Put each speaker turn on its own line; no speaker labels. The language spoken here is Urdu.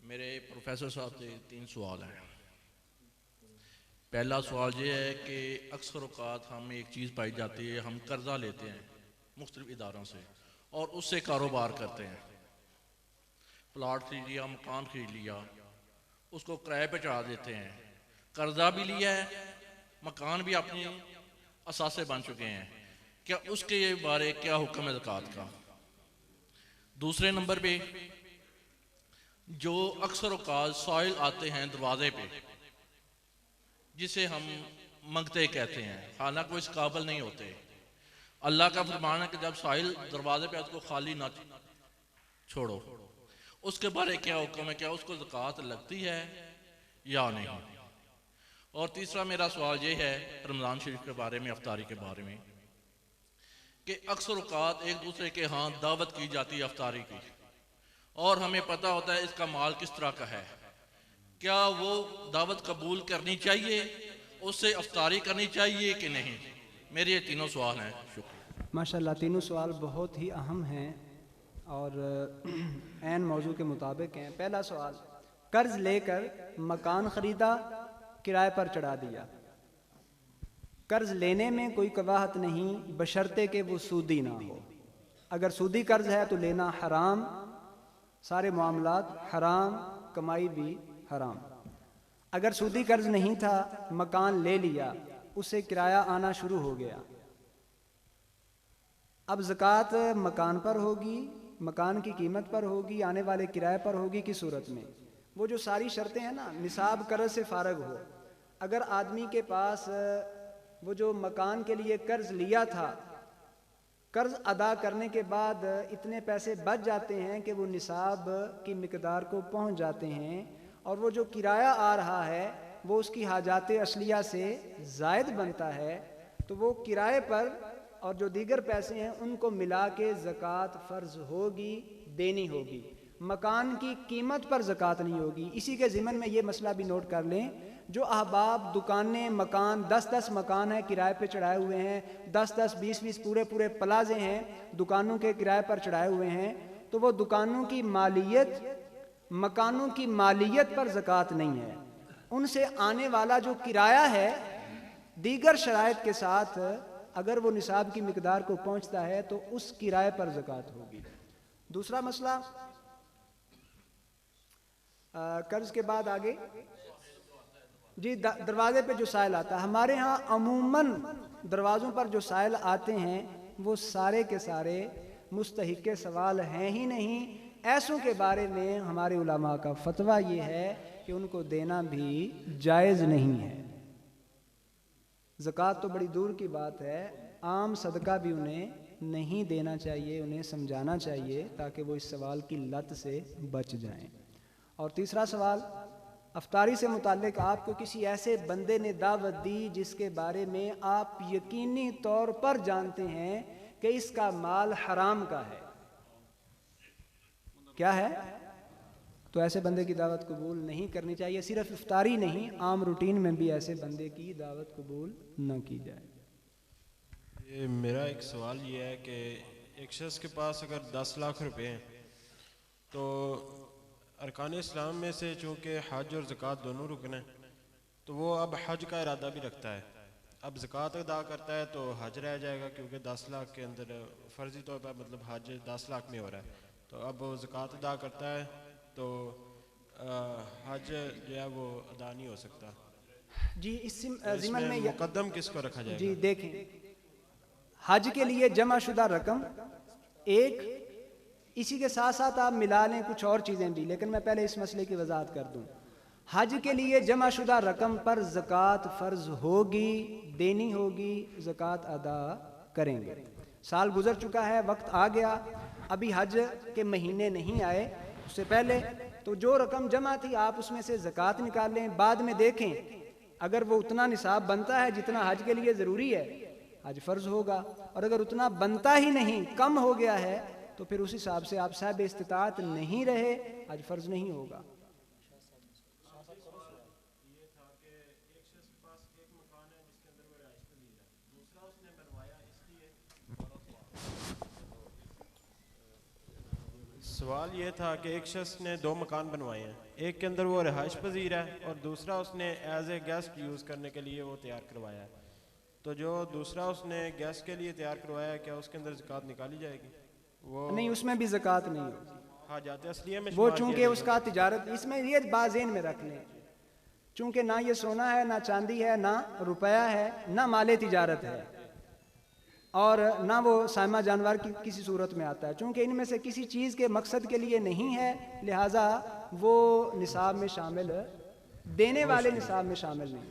میرے پروفیسر صاحب سے 3 سوال ہیں۔ پہلا سوال یہ ہے کہ اکثر اوقات ہم ایک چیز پائی جاتی ہے، ہم قرضہ لیتے ہیں مختلف اداروں سے اور اس سے کاروبار کرتے ہیں، پلاٹ خرید لیا، مکان خرید لیا، اس کو کرائے پہ چڑھا دیتے ہیں، قرضہ بھی لیا ہے، مکان بھی اپنی اثاثے بن چکے ہیں، کیا اس کے بارے کیا حکم ہے زکوٰۃ کا؟ دوسرے نمبر پہ جو اکثر اوقات سائل آتے ہیں دروازے پہ، جسے ہم منگتے کہتے ہیں، حالانکہ وہ اس قابل نہیں ہوتے، اللہ کا فرمان ہے کہ جب سائل دروازے پہ اس کو خالی نہ چھوڑو، اس کے بارے کیا حکم ہے؟ کیا اس کو زکوٰۃ لگتی ہے یا نہیں؟ اور تیسرا میرا سوال یہ ہے رمضان شریف کے بارے میں، افطاری کے بارے میں، کہ اکثر اوقات ایک دوسرے کے ہاں دعوت کی جاتی ہے افطاری کی، اور ہمیں پتہ ہوتا ہے اس کا مال کس طرح کا ہے، کیا وہ دعوت قبول کرنی چاہیے، اس سے افطاری کرنی چاہیے کہ نہیں؟ میرے یہ تینوں سوال ہیں، شکریہ۔
ماشاءاللہ تینوں سوال بہت ہی اہم ہیں اور عین موضوع کے مطابق ہیں۔ پہلا سوال، قرض لے کر مکان خریدا، کرائے پر چڑھا دیا۔ قرض لینے میں کوئی قباحت نہیں بشرطے کہ وہ سودی نہ ہو۔ اگر سودی قرض ہے تو لینا حرام، سارے معاملات حرام، کمائی بھی حرام۔ اگر سودی قرض نہیں تھا، مکان لے لیا، اسے کرایہ آنا شروع ہو گیا، اب زکوٰۃ مکان پر ہوگی، مکان کی قیمت پر ہوگی، آنے والے کرائے پر ہوگی کی صورت میں؟ وہ جو ساری شرطیں ہیں نا، نصاب قرض سے فارغ ہو، اگر آدمی کے پاس وہ جو مکان کے لیے قرض لیا تھا، قرض ادا کرنے کے بعد اتنے پیسے بچ جاتے ہیں کہ وہ نصاب کی مقدار کو پہنچ جاتے ہیں، اور وہ جو کرایہ آ رہا ہے وہ اس کی حاجات اصلیہ سے زائد بنتا ہے، تو وہ کرائے پر اور جو دیگر پیسے ہیں ان کو ملا کے زکوٰۃ فرض ہوگی، دینی ہوگی۔ مکان کی قیمت پر زکوٰۃ نہیں ہوگی۔ اسی کے ضمن میں یہ مسئلہ بھی نوٹ کر لیں، جو احباب دکانیں، مکان 10 مکان ہیں کرائے پہ چڑھائے ہوئے ہیں، 10 20 پورے پلازے ہیں دکانوں کے کرائے پر چڑھائے ہوئے ہیں، تو وہ دکانوں کی مالیت، مکانوں کی مالیت پر زکوٰۃ نہیں ہے، ان سے آنے والا جو کرایہ ہے دیگر شرائط کے ساتھ اگر وہ نصاب کی مقدار کو پہنچتا ہے تو اس کرائے پر زکوٰۃ ہوگی۔ دوسرا مسئلہ، قرض کے بعد آگے جی دروازے پہ جو سائل آتا ہے، ہمارے ہاں عموماً دروازوں پر جو سائل آتے ہیں وہ سارے کے سارے مستحق سوال ہیں ہی نہیں۔ ایسوں کے بارے میں ہمارے علماء کا فتویٰ یہ ہے کہ ان کو دینا بھی جائز نہیں ہے۔ زکوٰۃ تو بڑی دور کی بات ہے، عام صدقہ بھی انہیں نہیں دینا چاہیے، انہیں سمجھانا چاہیے تاکہ وہ اس سوال کی لت سے بچ جائیں۔ اور تیسرا سوال، افطاری سے متعلق آپ کو کسی ایسے بندے نے دعوت دی جس کے بارے میں آپ یقینی طور پر جانتے ہیں کہ اس کا مال حرام کا ہے، کیا ہے؟ تو ایسے بندے کی دعوت قبول نہیں کرنی چاہیے۔ صرف افطاری نہیں، عام روٹین میں بھی ایسے بندے کی دعوت قبول نہ کی جائے۔
میرا ایک سوال یہ ہے کہ ایک شخص کے پاس اگر 10 لاکھ روپے ہیں تو ارکان اسلام میں سے چونکہ حج اور زکوٰۃ دونوں رکن ہیں، تو وہ اب حج کا ارادہ بھی رکھتا ہے، اب زکوٰۃ ادا کرتا ہے تو حج رہ جائے گا، کیونکہ 10 لاکھ کے اندر فرضی طور پر مطلب حج 10 لاکھ میں ہو رہا ہے، تو اب وہ زکوٰۃ ادا کرتا ہے تو حج جو ہے وہ ادا نہیں ہو سکتا۔
جی اس
تو اس
ضمن
میں
میں
مقدم کس کو رکھا جائے
جی
گا؟
دیکھیں، حج کے لیے جمع شدہ رقم ایک، اسی کے ساتھ ساتھ آپ ملا لیں کچھ اور چیزیں بھی، لیکن میں پہلے اس مسئلے کی وضاحت کر دوں۔ حج کے لیے جمع شدہ رقم پر زکوٰۃ فرض ہوگی، دینی ہوگی، زکوٰۃ ادا کریں گے۔ سال گزر چکا ہے، وقت آ گیا، ابھی حج کے مہینے نہیں آئے، اس سے پہلے تو جو رقم جمع تھی آپ اس میں سے زکوٰۃ نکال لیں، بعد میں دیکھیں اگر وہ اتنا نصاب بنتا ہے جتنا حج کے لیے ضروری ہے، حج فرض ہوگا، اور اگر اتنا بنتا ہی نہیں، کم ہو گیا ہے، تو پھر اس حساب سے آپ صاحب استطاعت نہیں رہے، حج فرض نہیں ہوگا۔
سوال یہ تھا کہ ایک شخص نے 2 مکان بنوائے ہیں، ایک کے اندر وہ رہائش پذیر ہے اور دوسرا اس نے ایز اے گیسٹ یوز کرنے کے لیے وہ تیار کروایا ہے، تو جو دوسرا اس نے گیسٹ کے لیے تیار کروایا ہے کیا اس کے اندر زکوٰۃ نکالی جائے گی؟ وہ
نہیں، اس میں بھی زکوٰۃ نہیں ہوگی،
حاجات اصلیہ میں
وہ
شمار
چونکہ
کیا
اس کا تجارت، اس میں یہ بات ذہن میں رکھ لیں، چونکہ نہ یہ سونا ہے، نہ چاندی ہے، نہ روپیہ ہے، نہ مال تجارت ہے، اور نہ وہ سائمہ جانور کی کسی صورت میں آتا ہے، چونکہ ان میں سے کسی چیز کے مقصد کے لیے نہیں ہے، لہٰذا وہ نصاب میں شامل، دینے والے نصاب میں شامل نہیں